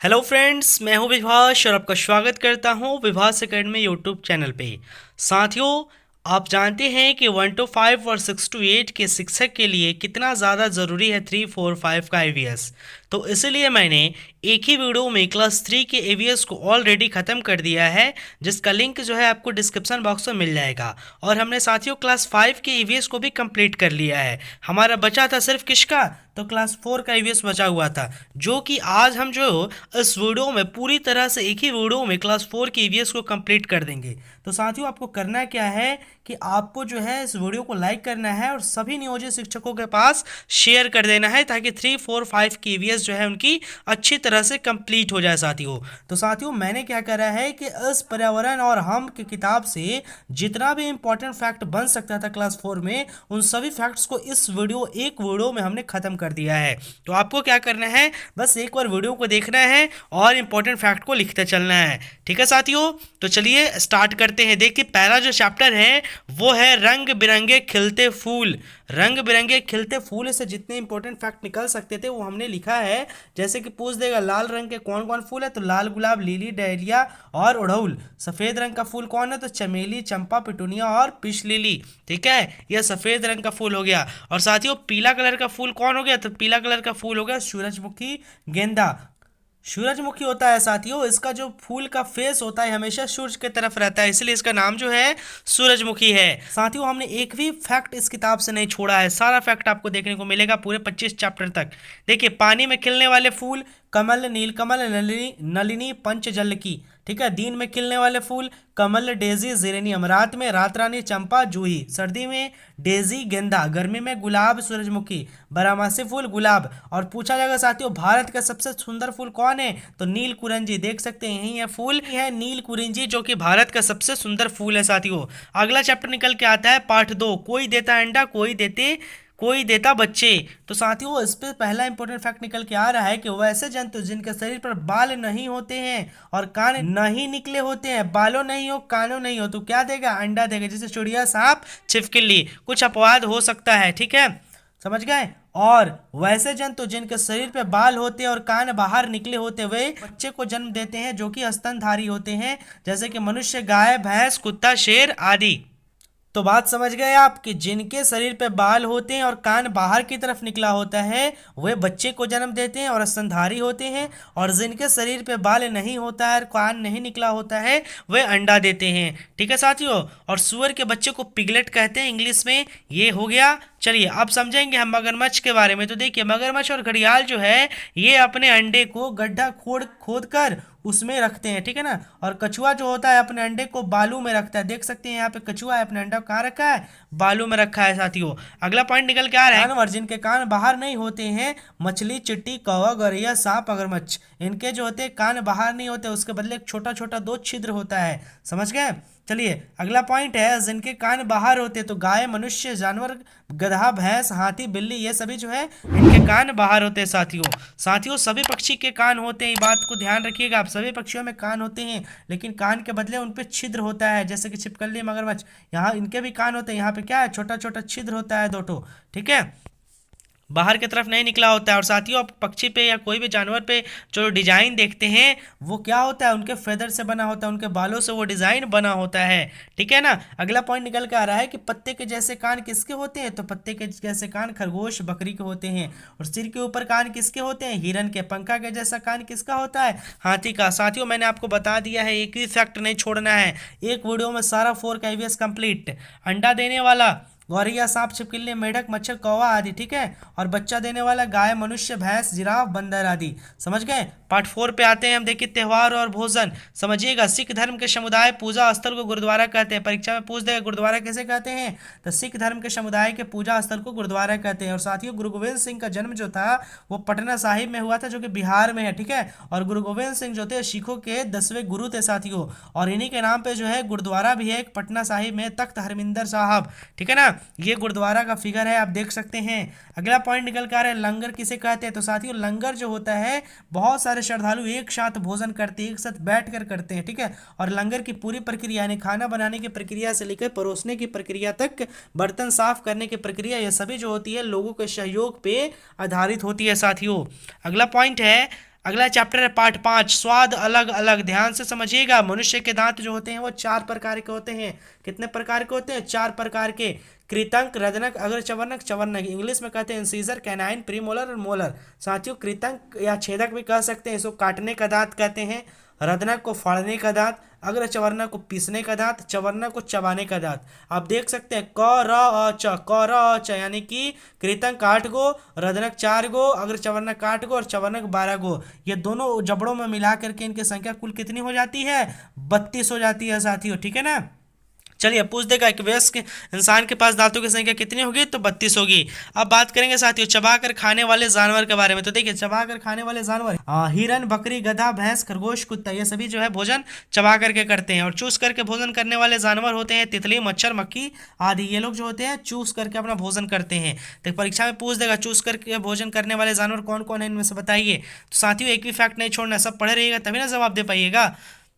Hello friends, मैं हूं विभास और आपका स्वागत करता हूं विभास एकेडमी यूट्यूब चैनल पे। साथियों, आप जानते हैं कि 1 to 5 और 6 to 8 के शिक्षक के लिए कितना ज़्यादा ज़रूरी है 3, 4, 5 का ईवीएस। तो इसीलिए मैंने एक ही वीडियो में क्लास 3 के ईवीएस को ऑलरेडी ख़त्म कर दिया है, जिसका लिंक जो है आपको डिस्क्रिप्शन बॉक्स में मिल जाएगा। और हमने साथियों क्लास 5 के ईवीएस को भी कंप्लीट कर लिया है। हमारा बचा था सिर्फ किसका, तो क्लास 4 का ईवीएस बचा हुआ था, जो कि आज हम जो इस वीडियो में पूरी तरह से एक ही वीडियो में क्लास 4 के ईवीएस को कंप्लीट कर देंगे। तो साथियों, आपको करना क्या है कि आपको जो है इस वीडियो को लाइक करना है और सभी नियोजित शिक्षकों के पास शेयर कर देना है, ताकि 3, 4, 5 की ईवीएस जो है उनकी अच्छी तरह से कंप्लीट हो जाए। साथियों मैंने क्या करा है कि इस पर्यावरण और हम की किताब से जितना भी इंपॉर्टेंट फैक्ट बन सकता था क्लास 4 में, उन सभी फैक्ट्स को इस एक वीडियो में हमने खत्म कर दिया है। तो आपको क्या करना है, बस एक बार वीडियो को देखना है और इंपॉर्टेंट फैक्ट को लिखते चलना है। ठीक है साथियों, तो चलिए स्टार्ट करते हैं। देखिए, पहला जो चैप्टर है वो है रंग बिरंगे खिलते फूल। रंग बिरंगे खिलते फूल से जितने इंपॉर्टेंट फैक्ट निकल सकते थे वो हमने लिखा है। जैसे कि पूछ देगा लाल रंग के कौन कौन फूल है, तो लाल गुलाब, लिली, डहलिया और उड़हुल। सफेद रंग का फूल कौन है, तो चमेली, चंपा, पिटूनिया और पिश लिली। ठीक है, यह सफेद रंग का फूल हो गया। और साथियों, पीला कलर का फूल कौन हो गया, तो पीला कलर का फूल हो गया सूरजमुखी गेंदा। सूरजमुखी होता है साथियों, इसका जो फूल का फेस होता है हमेशा सूरज की तरफ रहता है, इसलिए इसका नाम जो है सूरजमुखी है। साथियों, हमने एक भी फैक्ट इस किताब से नहीं छोड़ा है, सारा फैक्ट आपको देखने को मिलेगा पूरे 25 चैप्टर तक। देखिए, पानी में खिलने वाले फूल कमल, नीलकमल, नलिनी, नलिनी, पंचजल की। ठीक है, दिन में खिलने वाले फूल कमल, डेजी, जेरेनियम। रात में रात रानी, चंपा, जूही। सर्दी में डेजी, गेंदा। गर्मी में गुलाब, सूरजमुखी। बारहमासी फूल गुलाब। और पूछा जाएगा साथियों, भारत का सबसे सुंदर फूल कौन है, तो नील कुरंजी। देख सकते हैं यही है फूल है नील कुरंजी, जो कि भारत का सबसे सुंदर फूल है साथियों। अगला चैप्टर निकल के आता है पार्ट 2, कोई देता अंडा कोई देता बच्चे। तो साथियों, इस पे पहला इंपॉर्टेंट फैक्ट निकल के आ रहा है कि वैसे जंतु जिनके शरीर पर बाल नहीं होते हैं और कान नहीं निकले होते हैं, बालों नहीं हो कानों नहीं हो, तो क्या देगा, अंडा देगा। जैसे चिड़िया, सांप, छिपकली। कुछ अपवाद हो सकता है, ठीक है, समझ गए। और वैसे जंतु जिनके शरीर पे बाल होते हैं और कान बाहर निकले होते वे बच्चे को जन्म देते हैं, जो कि स्तनधारी होते हैं, जैसे कि मनुष्य, गाय, भैंस, कुत्ता, शेर आदि। तो बात समझ गए आप कि जिनके शरीर पे बाल होते हैं और कान बाहर की तरफ निकला होता है वे बच्चे को जन्म देते हैं और स्तनधारी होते हैं, और जिनके शरीर पे बाल नहीं होता है और कान नहीं निकला होता है वे अंडा देते हैं। ठीक है साथियों, और सुअर के बच्चे को पिगलेट कहते हैं इंग्लिश में। ये हो गया। चलिए अब समझेंगे हम मगरमच्छ के बारे में। तो देखिए, मगरमच्छ और घड़ियाल जो है ये अपने अंडे को गड्ढा खोद खोद कर उसमें रखते हैं, ठीक है ना। और कछुआ जो होता है अपने अंडे को बालू में रखता है। देख सकते हैं यहाँ पे कछुआ है, अपने अंडा कहाँ रखा है, बालू में रखा है साथियों। अगला पॉइंट निकल के आ रहा है, जानवर जिनके कान बाहर नहीं होते हैं, मछली, चींटी, कौवा, गौरैया, सांप, मगरमच्छ। इनके जो होते हैं कान बाहर नहीं होते, उसके बदले एक छोटा छोटा 2 छिद्र होता है। समझ गए। चलिए अगला पॉइंट है, जिनके कान बाहर होते हैं, तो गाय, मनुष्य, जानवर, गधा, भैंस, हाथी, बिल्ली, ये सभी जो है इनके कान बाहर होते हैं साथियों सभी पक्षी के कान होते हैं, ये बात को ध्यान रखिएगा आप। सभी पक्षियों में कान होते हैं, लेकिन कान के बदले उन पे छिद्र होता है, जैसे कि छिपकली, मगरमच्छ। यहाँ इनके भी कान होते हैं, यहाँ पे क्या है, छोटा छोटा छिद्र होता है 2 ठो। ठीक है, बाहर की तरफ नहीं निकला होता है। और साथियों, आप पक्षी पे या कोई भी जानवर पे जो डिजाइन देखते हैं वो क्या होता है, उनके फेदर से बना होता है, उनके बालों से वो डिजाइन बना होता है। ठीक है ना। अगला पॉइंट निकल के आ रहा है कि पत्ते के जैसे कान किसके होते हैं, तो पत्ते के जैसे कान खरगोश, बकरी के होते हैं। और सिर के ऊपर कान किसके होते हैं, हिरन के। पंखा के जैसा कान किसका होता है, हाथी का। साथियों, मैंने आपको बता दिया है, एक भी फैक्ट नहीं छोड़ना है, एक वीडियो में सारा 4 का ईवीएस कंप्लीट। अंडा देने वाला गौरैया, सांप, छिपकली, मेढक, मच्छर, कौवा आदि। ठीक है, और बच्चा देने वाला गाय, मनुष्य, भैंस, जिराफ, बंदर आदि। समझ गए। पार्ट 4 पे आते हैं हम। देखिए, त्योहार और भोजन समझिएगा। सिख धर्म के समुदाय पूजा स्थल को गुरुद्वारा कहते हैं। परीक्षा में पूछ देगा गुरुद्वारा कैसे कहते हैं, तो सिख धर्म के समुदाय के पूजा स्थल को गुरुद्वारा कहते हैं। और साथियों, गुरु गोविंद सिंह का जन्म जो था वो पटना साहिब में हुआ था, जो कि बिहार में है। ठीक है, और गुरु गोविंद सिंह जो थे सिखों के 10वें गुरु थे साथियों, और इन्हीं के नाम पे जो है गुरुद्वारा भी है एक पटना साहिब में, तख्त हरमिंदर साहब। ठीक है ना, ये गुरुद्वारा का फिगर है, आप देख सकते हैं। अगला पॉइंट निकल कर आ रहा है, लंगर किसे कहते हैं, तो साथियों लंगर जो होता है बहुत सारे श्रद्धालु एक साथ भोजन करते हैं, एक साथ बैठकर करते हैं। ठीक है, और लंगर की पूरी प्रक्रिया यानी खाना बनाने की प्रक्रिया से लेकर परोसने की प्रक्रिया तक, बर्तन साफ करने की प्रक्रिया, ये सभी जो होती है लोगों के सहयोग पे आधारित होती है साथियों। अगला पॉइंट है, अगला चैप्टर है पार्ट 5, स्वाद अलग अलग। ध्यान से समझिएगा, मनुष्य के दांत जो होते हैं वो 4 प्रकार के होते हैं। कितने प्रकार के होते हैं? 4 प्रकार के। कृतंक, रजनक, अग्रचवर्णक, चवर्णक। इंग्लिश में कहते हैं इंसीजर, कैनाइन, प्रीमोलर और मोलर। साथियों, कृतंक या छेदक भी कह सकते हैं, इसको काटने का दांत कहते हैं। रदनक को फाड़ने का दांत, अग्रचवर्णक को पीसने का दांत, चवर्णक को चबाने का दांत। आप देख सकते हैं क र अ च, क र अ च, यानी कि कृतंक 8 गो, रदनक 4 गो, अग्रचवर्णक 8 गो और चवर्णक 12 गो। ये दोनों जबड़ों में मिला करके इनकी संख्या कुल कितनी हो जाती है? 32 हो जाती है साथियों, ठीक है ना। चलिए, पूछ देगा कि वयस्क इंसान के पास दांतों की संख्या कितनी होगी? तो 32 होगी। अब बात करेंगे साथियों चबाकर खाने वाले जानवर के बारे में। तो देखिए, चबाकर खाने वाले जानवर, हिरन, बकरी, गधा, भैंस, खरगोश, कुत्ता, ये सभी जो है भोजन चबा करके करते हैं। और चूस करके भोजन करने वाले जानवर होते हैं तितली, मच्छर, मक्खी आदि। ये लोग जो होते हैं चूस करके अपना भोजन करते हैं। तो परीक्षा में पूछ देगा चूस करके भोजन करने वाले जानवर कौन कौन है, इनमें से बताइए। तो साथियों, एक भी फैक्ट नहीं छोड़ना, सब पढ़े रहिएगा तभी ना जवाब दे पाइएगा,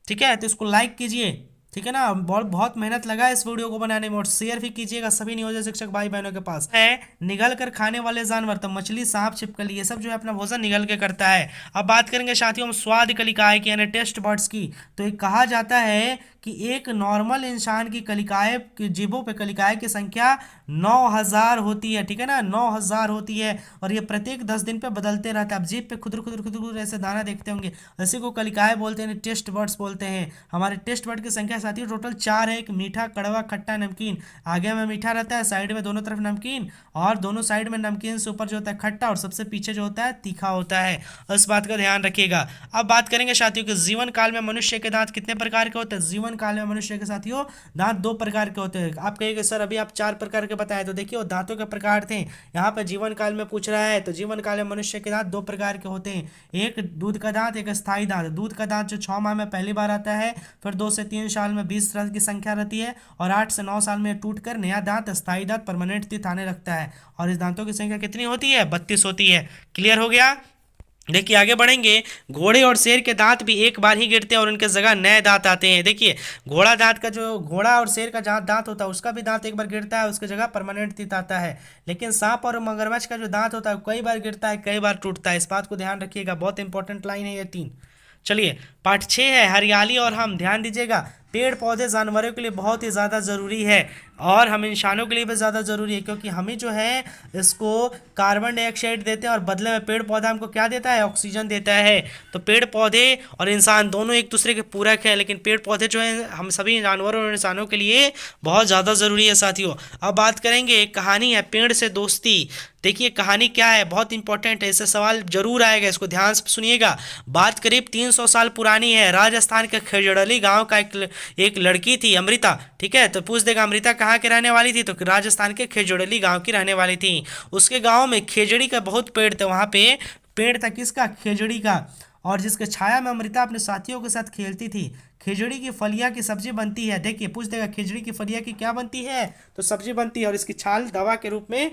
ठीक है। तो इसको लाइक कीजिए, ठीक है ना। बहुत बहुत मेहनत लगा है इस वीडियो को बनाने में, और शेयर भी कीजिएगा सभी नियोजन शिक्षक भाई बहनों के पास। है निगल कर खाने वाले जानवर, तो मछली, सांप, छिपकली, ये सब जो है अपना भोजन निगल के करता है। अब बात करेंगे साथियों हम स्वाद कलिकाएं की, यानी टेस्ट बर्ड्स की। तो एक कहा जाता है कि एक नॉर्मल इंसान की कलिकाएं की जीभों पे कलिकाएं की संख्या 9000 होती है, ठीक है ना। 9000 होती है, और ये प्रत्येक 10 दिन पे बदलते रहता है। आप जीभ पे खुदर खुदर खुदर खुदर ऐसे दाना देखते होंगे, इसी को कलिकाएं बोलते हैं, टेस्ट बर्ड्स बोलते हैं। हमारे टेस्ट बर्ड की संख्या साथियों टोटल 4 है। एक मीठा, कड़वा, खट्टा, नमकीन। आगे में मीठा रहता है, साइड में दोनों तरफ नमकीन, और दोनों साइड में नमकीन से ऊपर जो होता है खट्टा, और सबसे पीछे जो होता है तीखा होता है। इस बात का ध्यान रखिएगा। अब बात करेंगे साथियों कि जीवन काल में मनुष्य के दांत कितने प्रकार के होते हैं। जीवन काल में मनुष्य के साथियों दांत 2 प्रकार के होते हैं। आप कहेंगे सर अभी आप 4 प्रकार के बताए, तो देखिए वो दांतों के प्रकार थे, यहाँ पे जीवन काल में पूछ रहा है। तो जीवन काल में मनुष्य के दांत 2 प्रकार के होते हैं, एक दूध का दांत, एक स्थायी दांत। दूध का दांत जो 6 माह में पहली बार आता है, फिर 2 से 3 साल में 20 तरह की संख्या रहती है, और 8 से 9 साल में टूट कर नया दांत, स्थायी दांत, परमानेंट टीथ आने लगता है। और इस दांतों की संख्या कितनी होती है? 32 होती है। क्लियर हो गया। देखिए आगे बढ़ेंगे, घोड़े और शेर के दांत भी एक बार ही गिरते हैं और उनके जगह नए दांत आते हैं। देखिए घोड़ा दांत का जो घोड़ा और शेर का जहाँ दांत होता है उसका भी दांत एक बार गिरता है, उसकी जगह परमानेंट टीथ आता है। लेकिन सांप और मगरमच्छ का जो दांत होता है कई बार गिरता है, कई बार टूटता है। इस बात को ध्यान रखिएगा, बहुत इंपॉर्टेंट लाइन है ये 3। चलिए पार्ट 6 है हरियाली और हम। ध्यान दीजिएगा, पेड़ पौधे जानवरों के लिए बहुत ही ज़्यादा ज़रूरी है, और हम इंसानों के लिए भी ज़्यादा ज़रूरी है, क्योंकि हम ही जो है इसको कार्बन डाइऑक्साइड देते हैं और बदले में पेड़ पौधा हमको क्या देता है? ऑक्सीजन देता है। तो पेड़ पौधे और इंसान दोनों एक दूसरे के पूरक हैं, लेकिन पेड़ पौधे जो हैं हम सभी जानवरों और इंसानों के लिए बहुत ज़्यादा ज़रूरी है साथियों। अब बात करेंगे, कहानी है पेड़ से दोस्ती। देखिए कहानी क्या है, बहुत इंपॉर्टेंट है, इससे सवाल जरूर आएगा, इसको ध्यान से सुनिएगा। बात करीब 300 साल पुरानी है। राजस्थान के खेजड़ली गांव का एक लड़की थी अमृता, ठीक है। तो पूछ देगा अमृता कहाँ के रहने वाली थी, तो राजस्थान के खेजड़ली गांव की रहने वाली थी। उसके गांव में खेजड़ी का बहुत पेड़ थे, वहाँ पे पेड़ था किसका? खेजड़ी का। और जिसके छाया में अमृता अपने साथियों के साथ खेलती थी। खिचड़ी की फलिया की सब्जी बनती है। देखिए पूछ देगा खिचड़ी की फलिया की क्या बनती है, तो सब्जी बनती है, और इसकी छाल दवा के रूप में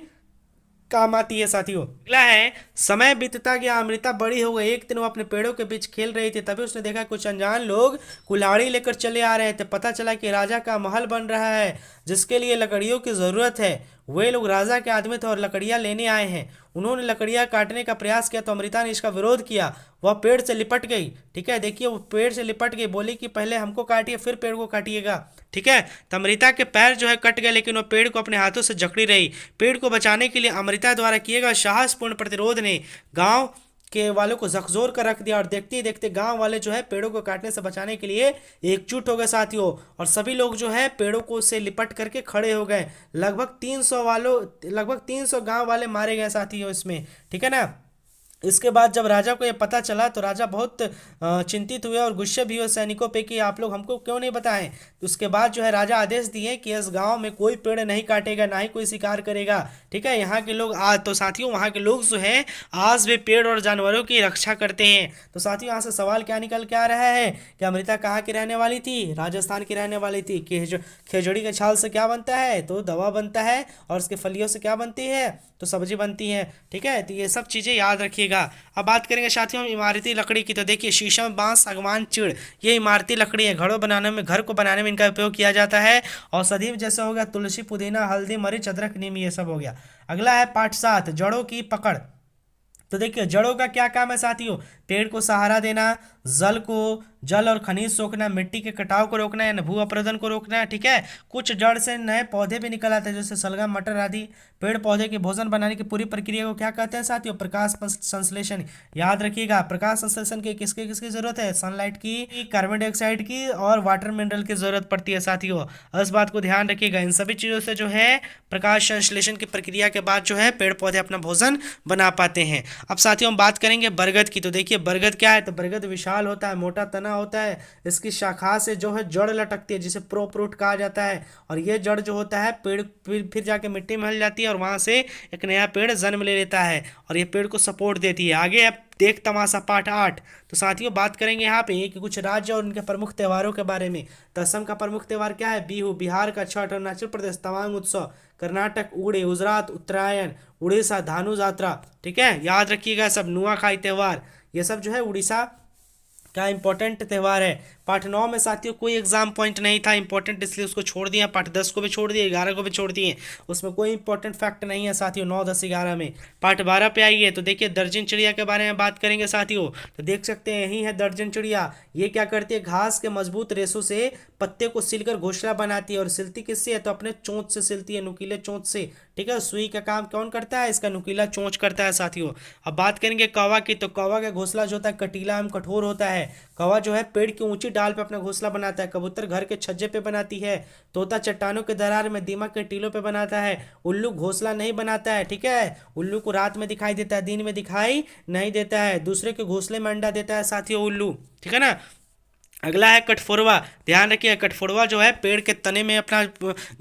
काम आती है साथियों। अगला है, समय बीतता गया, अमृता बड़ी हो गई। एक दिन वो अपने पेड़ों के बीच खेल रही थी, तभी उसने देखा कुछ अनजान लोग कुल्हाड़ी लेकर चले आ रहे थे। पता चला कि राजा का महल बन रहा है, जिसके लिए लकड़ियों की ज़रूरत है। वे लोग राजा के आदमी थे और लकड़ियाँ लेने आए हैं। उन्होंने लकड़ियाँ काटने का प्रयास किया तो अमृता ने इसका विरोध किया। वह पेड़ से लिपट गई, ठीक है। देखिए वो पेड़ से लिपट गई, बोली कि पहले हमको काटिए फिर पेड़ को काटिएगा, ठीक है। तो अमृता के पैर जो है कट गए, लेकिन वो पेड़ को अपने हाथों से जकड़ी रही। पेड़ को बचाने के लिए अमृता द्वारा किए गए साहसपूर्ण प्रतिरोध ने गांव के वालों को झकझोर कर रख दिया, और देखते ही देखते गांव वाले जो है पेड़ों को काटने से बचाने के लिए एकजुट हो गए साथियों। और सभी लोग जो है पेड़ों को से लिपट करके खड़े हो गए। लगभग 300 गांव वाले मारे गए साथियों इसमें, ठीक है ना। इसके बाद जब राजा को यह पता चला तो राजा बहुत चिंतित हुए और गुस्से भी हुए सैनिकों पे कि आप लोग हमको क्यों नहीं बताएं। तो उसके बाद जो है राजा आदेश दिए कि इस गांव में कोई पेड़ नहीं काटेगा, ना ही कोई शिकार करेगा, ठीक है। यहाँ के लोग आज तो साथियों वहाँ के लोग जो हैं आज भी पेड़ और जानवरों की रक्षा करते हैं। तो साथियों यहाँ से सवाल क्या निकल के आ रहा है कि अमृता कहाँ की रहने वाली थी? राजस्थान की रहने वाली थी। खिचड़ी के छाल से क्या बनता है? तो दवा बनता है, और उसके फलियों से क्या बनती है? तो सब्जी बनती है, ठीक है। तो ये सब चीज़ें याद रखिएगा। अब बात करेंगे साथियों हम इमारती लकड़ी की। तो देखिए शीशम, बांस, सागवान, चीड़, ये इमारती लकड़ी है। घर को बनाने में इनका उपयोग किया जाता है। औषधि में जैसे हो गया तुलसी, पुदीना, हल्दी, मरीच, अदरक, नीम, ये सब हो गया। अगला है पार्ट 7 जड़ों की पकड़। तो देखिए जड़ों का क्या काम है साथियों? पेड़ को सहारा देना, जल और खनिज सोखना, मिट्टी के कटाव को रोकना या भू अपरदन को रोकना है, ठीक है। कुछ जड़ से नए पौधे भी निकल आते हैं जैसे शलगम, मटर आदि। पेड़ पौधे के भोजन बनाने की पूरी प्रक्रिया को क्या कहते हैं साथियों? प्रकाश संश्लेषण। याद रखिएगा, प्रकाश संश्लेषण की किसकी किसकी जरूरत है? सनलाइट की, कार्बन डाइऑक्साइड की और वाटर मिनरल की जरूरत पड़ती है साथियों। इस बात को ध्यान रखिएगा। इन सभी चीजों से जो है प्रकाश संश्लेषण की प्रक्रिया के बाद जो है पेड़ पौधे अपना भोजन बना पाते हैं। अब साथियों हम बात करेंगे बरगद की। तो देखिए बरगद क्या है? तो बरगद विशाल होता है, मोटा तना होता है, इसकी शाखा से जो है जड़ लटकती है जिसे प्रोप्रूट कहा जाता है, और ये जड़ जो होता है पेड़ फिर जाके मिट्टी में मिल जाती है और वहां से एक नया पेड़ जन्म ले लेता है और ये पेड़ को सपोर्ट देती है। आगे अब देख तमाशा पाठ 8। तो साथियों बात करेंगे यहाँ पे कि कुछ राज्य और उनके प्रमुख त्योहारों के बारे में। तो असम का प्रमुख त्योहार क्या है? बिहू। बिहार का छठ। अरुणाचल प्रदेश तवांग उत्सव। कर्नाटक उड़े। गुजरात उत्तरायण। उड़ीसा धानु यात्रा, ठीक है। याद रखिएगा सब नुआखाई त्यौहार, ये सब जो है उड़ीसा का इंपॉर्टेंट त्यौहार है। पाठ 9 में साथियों कोई एग्जाम पॉइंट नहीं था इंपॉर्टेंट, इसलिए उसको छोड़ दिया। पाठ 10 को भी छोड़ दिए, 11 को भी छोड़ दिए, उसमें कोई इंपॉर्टेंट फैक्ट नहीं है साथियों 9, 10, 11 में। पाठ 12 पे आइए तो देखिए दर्जन चिड़िया के बारे में बात करेंगे साथियों। तो देख सकते हैं यही है दर्जन चिड़िया। ये क्या करती है? घास के मजबूत रेशों से पत्ते को सिलकर घोंसला बनाती है, और सिलती किससे है? तो अपने चोंच से सिलती है, नुकीले चोंच से, ठीक है। सुई का काम कौन करता है? इसका नुकीला चोंच करता है साथियों। अब बात करेंगे कौवा की। तो कौवा का घोंसला जो होता है कटीला एवं कठोर होता है। कौवा जो है पेड़ की ऊंची डाल पे अपना घोंसला बनाता है। कबूतर घर के छज्जे पे बनाती है। तोता चट्टानों के दरार में, दीमक के टीलों पे बनाता है। उल्लू घोंसला नहीं बनाता है, ठीक है। उल्लू को रात में दिखाई देता है, दिन में दिखाई नहीं देता है। दूसरे के घोंसले में अंडा देता है साथियों उल्लू, ठीक है ना। अगला है कठफोड़वा। ध्यान रखिए कठफोड़वा जो है पेड़ के तने में अपना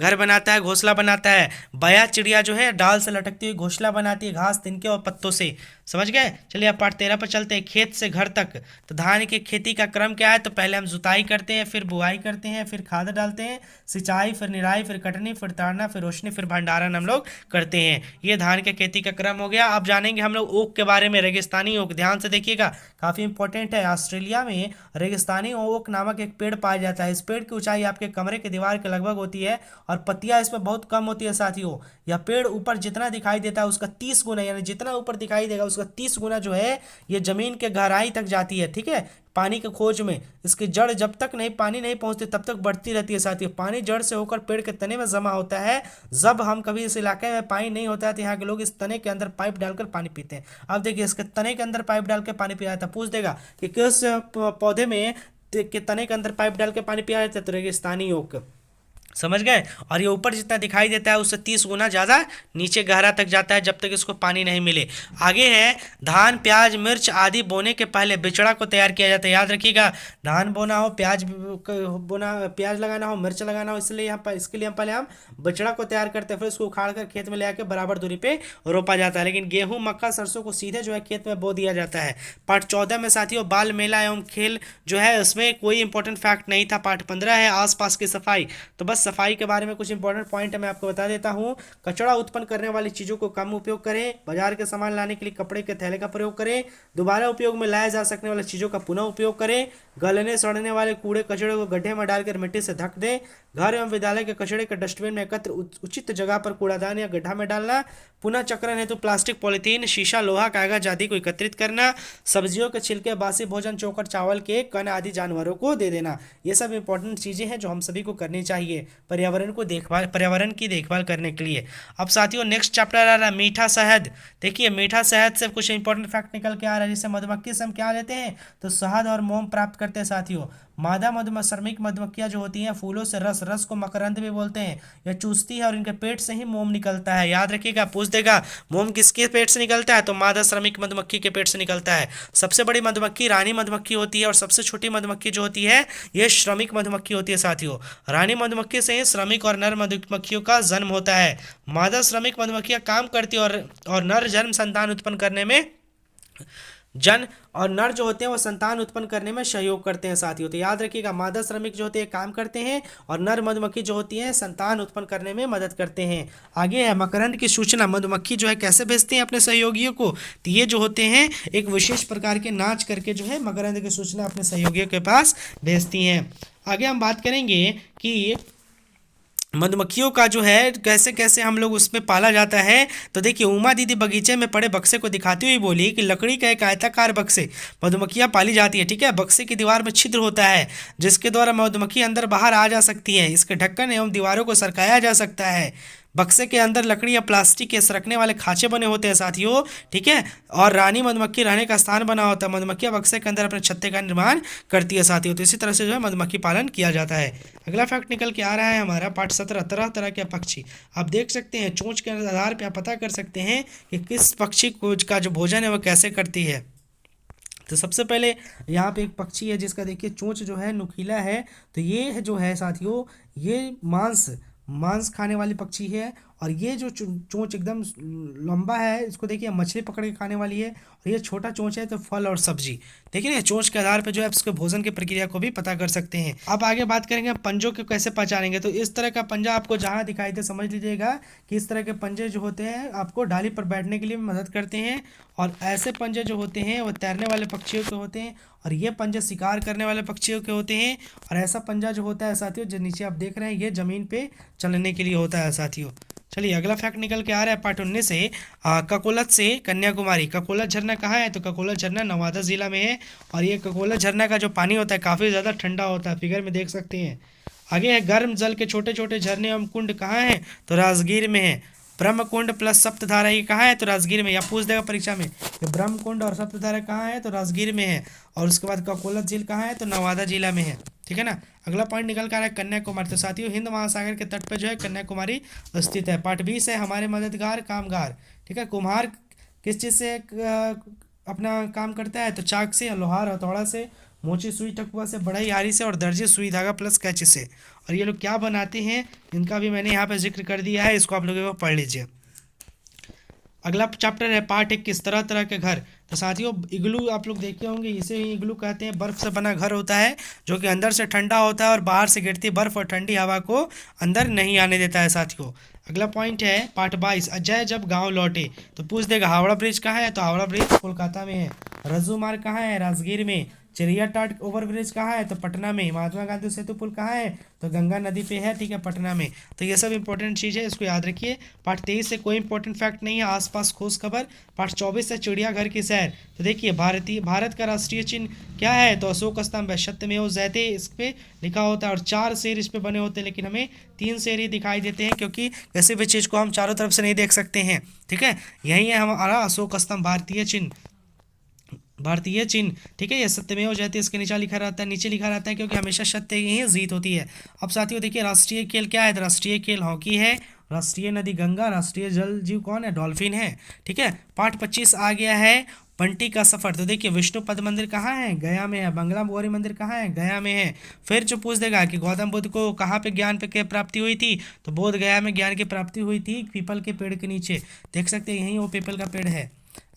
घर बनाता है, घोंसला बनाता है। बया चिड़िया जो है डाल से लटकती हुई घोंसला बनाती है घास, तिनके और पत्तों से। समझ गए? चलिए अब पाठ 13 पर चलते हैं, खेत से घर तक। तो धान की खेती का क्रम क्या है? तो पहले हम जुताई करते हैं, फिर बुआई करते हैं, फिर खाद डालते हैं, सिंचाई, फिर निराई, फिर कटनी, फिर ताड़ना, फिर रोशनी, फिर भंडारण हम लोग करते हैं। ये धान की खेती का क्रम हो गया। अब जानेंगे हम लोग ओक के बारे में, रेगिस्तानी ओक। ध्यान से देखिएगा काफी इंपॉर्टेंट है। ऑस्ट्रेलिया में रेगिस्तानी ओक नामक एक पेड़ पाया जाता है। इस पेड़ की ऊंचाई आपके कमरे की दीवार के लगभग होती है और पत्तियां इसमें बहुत कम होती है साथियों। यह पेड़ ऊपर जितना दिखाई देता है उसका 30 गुना, यानी जितना ऊपर दिखाई देगा उसका 30 गुना जो है ये जमीन के गहराई तक जाती है, ठीक है। पानी के खोज में इसकी जड़ जब तक नहीं पानी नहीं पहुंचती तब तक बढ़ती रहती है साथियों। पानी जड़ से होकर पेड़ के तने में जमा होता है। जब हम कभी इस इलाके में पानी नहीं होता है तो यहाँ के लोग इस तने के अंदर पाइप डालकर पानी पीते हैं। अब देखिए इसके तने के अंदर पाइप डाल के पानी पिया था, पूछ देगा कि किस पौधे में के तने के अंदर पाइप डाल के पानी पिया जाता है? तो रेगिस्तानी ओक। समझ गए? और ये ऊपर जितना दिखाई देता है उससे 30 गुना ज़्यादा नीचे गहरा तक जाता है जब तक इसको पानी नहीं मिले। आगे है धान, प्याज, मिर्च आदि बोने के पहले बिचड़ा को तैयार किया जाता है। याद रखिएगा धान बोना हो, प्याज लगाना हो, मिर्च लगाना हो, इसलिए इसके लिए हम पहले बिचड़ा को तैयार करते हैं, फिर उसको उखाड़ कर खेत में ले आकर बराबर दूरी पे रोपा जाता है। लेकिन गेहूँ, मक्का, सरसों को सीधे जो है खेत में बो दिया जाता है। पाठ 14 में साथियों बाल मेला एवं खेल जो है इसमें कोई इंपॉर्टेंट फैक्ट नहीं था। पाठ 15 है आसपास की सफाई। तो बस सफाई के बारे में कुछ इंपॉर्टेंट पॉइंट मैं आपको बता देता हूं। कचरा उत्पन्न करने वाली चीजों को कम उपयोग करें। बाजार के सामान लाने के लिए कपड़े के थैले का प्रयोग करें। दोबारा उपयोग में लाए जा सकने वाली चीजों का पुनः उपयोग करें। गलने सड़ने वाले कूड़े कचड़े को गड्ढे में डालकर मिट्टी से ढक दें। घर एवं विद्यालय के कचड़े के डस्टबिन में एकत्र उचित जगह पर कूड़ादान या गड्ढा में डालना। पुनः चक्रण हेतु प्लास्टिक, पॉलिथीन, शीशा, लोहा, कागज आदि को एकत्रित करना। सब्जियों के छिलके, बासी भोजन, चोकर, चावल के कण आदि जानवरों को दे देना। ये सब इंपॉर्टेंट चीजें हैं जो हम सभी को करनी चाहिए पर्यावरण की देखभाल करने के लिए। अब साथियों नेक्स्ट चैप्टर आ रहा है मीठा शहद। देखिए मीठा शहद से कुछ इंपॉर्टेंट फैक्ट निकल के आ रहा है। जैसे मधुमक्खी से हम क्या लेते हैं? तो शहद और मोम प्राप्त करते हैं साथियों। मादा श्रमिक मधुमक्खियां जो होती हैं फूलों से रस को मकरंद भी बोलते हैं, यह चूसती है और इनके पेट से ही मोम निकलता है। याद रखिएगा, पूछ देगा मोम किसके पेट से निकलता है? तो मादा श्रमिक मधुमक्खी के पेट से निकलता है। सबसे बड़ी मधुमक्खी रानी मधुमक्खी होती है और सबसे छोटी मधुमक्खी जो होती है यह श्रमिक मधुमक्खी होती है साथियों। रानी मधुमक्खी से ही श्रमिक और नर मधुमक्खियों का जन्म होता है। मादा श्रमिक मधुमक्खियां काम करती है और नर जन्म संतान उत्पन्न करने में और नर जो होते हैं वो संतान उत्पन्न करने में सहयोग करते हैं साथियों। तो याद रखिएगा मादा श्रमिक जो होते हैं काम करते हैं और नर मधुमक्खी जो होती है संतान उत्पन्न करने में मदद करते हैं। आगे है मकरंद की सूचना। मधुमक्खी जो है कैसे भेजती है अपने सहयोगियों को? तो ये जो होते हैं एक विशेष प्रकार के नाच करके जो है मकरंद की सूचना अपने सहयोगियों के पास भेजती हैं। आगे हम बात करेंगे कि मधुमक्खियों का जो है कैसे कैसे हम लोग उसमें पाला जाता है। तो देखिए, उमा दीदी बगीचे में पड़े बक्से को दिखाती हुई बोली कि लकड़ी का एक आयताकार बक्से मधुमक्खियां पाली जाती है। ठीक है, बक्से की दीवार में छिद्र होता है जिसके द्वारा मधुमक्खी अंदर बाहर आ जा सकती है। इसके ढक्कन एवं दीवारों को सरकाया जा सकता है। बक्से के अंदर लकड़ी या प्लास्टिक के सरकने वाले खांचे बने होते हैं साथियों। ठीक है, और रानी मधुमक्खी रहने का स्थान बना होता है। मधुमक्खियां बक्से के अंदर अपने छत्ते का निर्माण करती है साथियों। तो इसी तरह से जो है मधुमक्खी पालन किया जाता है। अगला फैक्ट निकल के आ रहा है हमारा पाठ 17, तरह तरह के पक्षी। आप देख सकते हैं चोंच के आधार पर आप पता कर सकते हैं कि किस पक्षी को का जो भोजन है वह कैसे करती है। तो सबसे पहले यहाँ पे एक पक्षी है जिसका देखिए चोंच जो है नुकीला है। तो ये जो है साथियों, ये मांस खाने वाली पक्षी है। और ये जो चोंच एकदम लंबा है, इसको देखिए मछली पकड़ के खाने वाली है। और ये छोटा चोंच है तो फल और सब्जी। देखिए ना, चोंच के आधार पे जो है उसके भोजन की प्रक्रिया को भी पता कर सकते हैं। अब आगे बात करेंगे पंजों को कैसे पहचानेंगे। तो इस तरह का पंजा आपको जहाँ दिखाई दे समझ लीजिएगा कि इस तरह के पंजे जो होते हैं आपको डाली पर बैठने के लिए भी मदद करते हैं। और ऐसे पंजे जो होते हैं वो तैरने वाले पक्षियों के होते हैं। और ये पंजे शिकार करने वाले पक्षियों के होते हैं। और ऐसा पंजा जो होता है साथियों, जो नीचे आप देख रहे हैं, ये ज़मीन पे चलने के लिए होता है साथियों। चलिए अगला फैक्ट निकल के आ रहा है पार्ट 19 से, ककोलत से कन्याकुमारी। ककोलत झरना कहाँ है? तो ककोलत झरना नवादा ज़िला में है। और ये ककोलत झरना का जो पानी होता है काफ़ी ज़्यादा ठंडा होता है, फिगर में देख सकते हैं। आगे है गर्म जल के छोटे छोटे झरने एवं कुंड कहाँ हैं? तो राजगीर में है। ब्रह्म कुंड प्लस सप्तधारा ये कहाँ है? तो राजगीर में। या पूछ देगा परीक्षा में कि ब्रह्म कुंड और सप्तधारा कहाँ है? तो राजगीर में है। और उसके बाद ककोलत झील कहाँ है? तो नवादा जिला में है। ठीक है ना। अगला पॉइंट निकल कर आ रहा है कन्याकुमारी। तो साथियों, हिंद महासागर के तट पर जो है कन्याकुमारी स्थित है। पार्ट 20 है हमारे मददगार कामगार। ठीक है, कुम्हार किस चीज़ से अपना काम करता है? तो चाक से, लोहार हथौड़ा से, मोची सुई टकुआ से, बढ़ई हारी से, और दर्जी सुई धागा प्लस कैंची से। और ये लोग क्या बनाते हैं इनका भी मैंने यहाँ पे जिक्र कर दिया है, इसको आप लोगों को पढ़ लीजिए। अगला चैप्टर है पार्ट 21, तरह तरह के घर। तो साथियों, इग्लू आप लोग देखे होंगे, इसे ही इग्लू कहते हैं। बर्फ़ से बना घर होता है जो कि अंदर से ठंडा होता है और बाहर से गिरती बर्फ़ और ठंडी हवा को अंदर नहीं आने देता है साथियों। अगला पॉइंट है पार्ट 22, अजय जब गांव लौटे। तो पूछ देगा हावड़ा ब्रिज कहाँ है? तो हावड़ा ब्रिज कोलकाता में है। रज्जू मार्ग कहाँ है? राजगीर में। चिड़िया टाट ओवर ब्रिज कहाँ है? तो पटना में। महात्मा गांधी सेतु पुल कहाँ है? तो गंगा नदी पे है। ठीक है, पटना में। तो ये सब इंपॉर्टेंट चीज़ है, इसको याद रखिए। पार्ट 23 से कोई इंपॉर्टेंट फैक्ट नहीं है, आसपास खोज खबर। पार्ट 24 से चिड़ियाघर की सैर। तो देखिए, भारत का राष्ट्रीय चिन्ह क्या है? तो अशोक स्तंभ है। सत्यमेव जयते इस पे लिखा होता है और 4 शेर इस पे बने होते हैं, लेकिन हमें 3 शेर ही दिखाई देते हैं क्योंकि किसी भी चीज़ को हम चारों तरफ से नहीं देख सकते हैं। ठीक है, यही है हमारा अशोक स्तंभ, भारतीय चिन्ह। ठीक है, ये सत्यमेव जयते इसके नीचे लिखा रहता है, क्योंकि हमेशा सत्य ही जीत होती है। अब साथियों देखिए, राष्ट्रीय खेल क्या है? तो राष्ट्रीय खेल हॉकी है। राष्ट्रीय नदी गंगा। राष्ट्रीय जल जीव कौन है? डॉल्फिन है। ठीक है, पार्ट 25 आ गया है बंटी का सफर। तो देखिए, विष्णु पद मंदिर कहाँ है? गया में है। बंगला गौरी मंदिर कहाँ है? गया में है। फिर जो पूछ देगा कि गौतम बुद्ध को कहाँ पे ज्ञान पे प्राप्ति हुई थी? तो बोध गया में ज्ञान की प्राप्ति हुई थी, पीपल के पेड़ के नीचे। देख सकते हैं, यहीं वो पीपल का पेड़ है।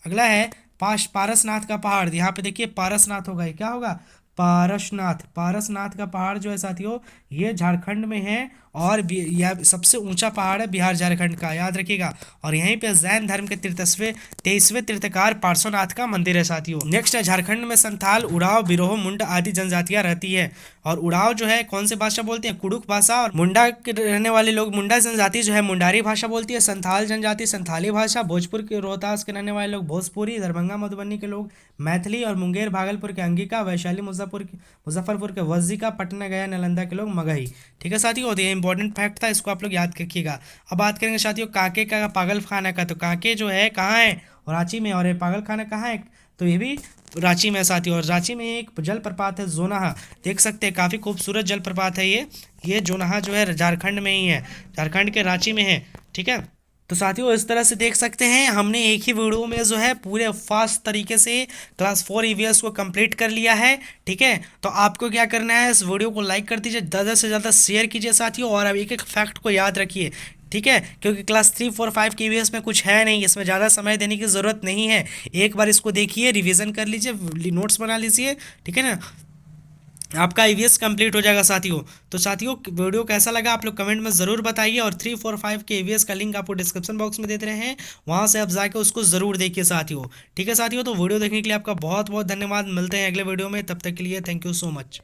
अगला है पारसनाथ का पहाड़। यहाँ पे देखिए पारसनाथ होगा, ये क्या होगा? पारसनाथ का पहाड़ जो है साथियों, ये झारखंड में है। और यह सबसे ऊंचा पहाड़ है बिहार झारखंड का, याद रखिएगा। और यहीं पे जैन धर्म के 23वें तीर्थकार पार्श्वनाथ का मंदिर है साथियों। नेक्स्ट है झारखंड में संथाल, उड़ाव, बिरोह, मुंडा आदि जनजातियां रहती है। और उड़ाव जो है कौन सी भाषा बोलते हैं? कुड़ुक भाषा। और मुंडा के रहने वाले लोग, मुंडा जनजाति जो है मुंडारी भाषा बोलती है। संथाल जनजाति संथाली भाषा। भोजपुर के रोहतास के रहने वाले लोग भोजपुरी। दरभंगा मधुबनी के लोग मैथिली। और मुंगेर भागलपुर के अंगिका। वैशाली मुजफ्फरपुर के वज्जिका। पटना गया नालंदा के लोग मगही। ठीक है साथियों, ये इंपॉर्टेंट फैक्ट था, इसको आप लोग याद रखिएगा। अब बात करेंगे साथियों कांके का पागल खाना का। तो कांके जो है कहाँ है? रांची में। और ये पागल खाना कहाँ है? तो ये भी रांची में साथियों। और रांची में एक जलप्रपात है जोनाहा, देख सकते हैं, काफ़ी खूबसूरत जलप्रपात है ये जोनाहा जो है झारखंड में ही है, झारखंड के रांची में है। ठीक है, तो साथियों इस तरह से देख सकते हैं हमने एक ही वीडियो में जो है पूरे फास्ट तरीके से क्लास 4 ईवीएस को कंप्लीट कर लिया है। ठीक है, तो आपको क्या करना है, इस वीडियो को लाइक कर दीजिए, ज़्यादा से ज़्यादा शेयर कीजिए साथियों। और अब एक एक फैक्ट को याद रखिए। ठीक है, क्योंकि क्लास 3, 4, 5 के ईवीएस में कुछ है नहीं, इसमें ज़्यादा समय देने की ज़रूरत नहीं है। एक बार इसको देखिए, रिवीजन कर लीजिए, नोट्स बना लीजिए। ठीक है ना, आपका ईवीएस कंप्लीट हो जाएगा साथियों। तो साथियों वीडियो कैसा लगा आप लोग कमेंट में ज़रूर बताइए। और 3, 4, 5 के ईवीएस का लिंक आपको डिस्क्रिप्शन बॉक्स में देते रहे हैं, वहाँ से आप जाके उसको ज़रूर देखिए साथियों। ठीक है साथियों, तो वीडियो देखने के लिए आपका बहुत बहुत धन्यवाद। मिलते हैं अगले वीडियो में, तब तक के लिए थैंक यू सो मच।